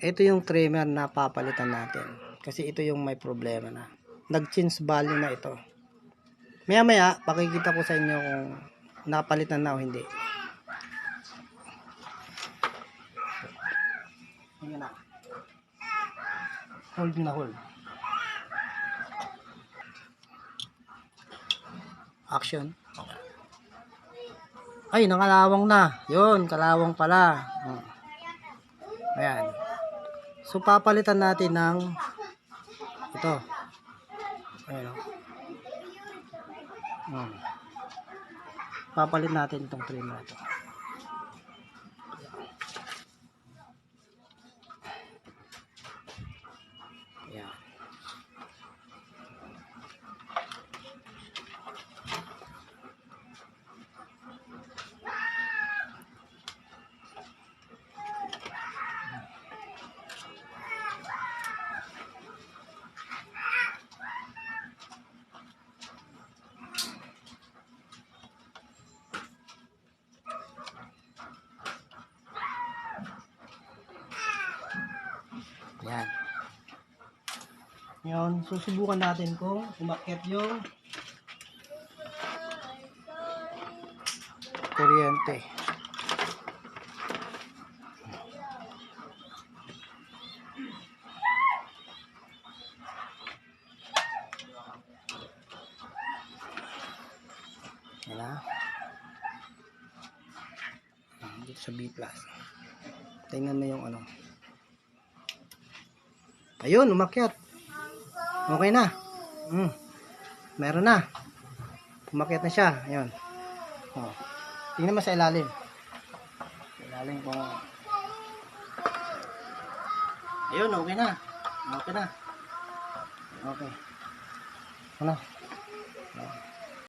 ito yung trimmer na papalitan natin. Kasi ito yung may problema na. Nag-change value na ito. Maya maya, pakikita ko sa inyo kung napalitan na o hindi. Ayan na. Hold na hold. Action. Ay, nakalawang na. Yun, kalawang pala. Ayan. So, papalitan natin ng ito. Ayan. Papalit natin itong trimmer ito. Ayan. Ayan. Ngayon, susubukan natin kung umakyat yung kuryente. Ayan. Dito sa B+. Tingnan mo yung ano. Ayun, umakyat. Okay na. Meron na. Umakyat na siya. Ayun. Oh. Tingnan mo sa ilalim. Sa ilalim po. Ayun, okay na. Okay na. Okay. Ano?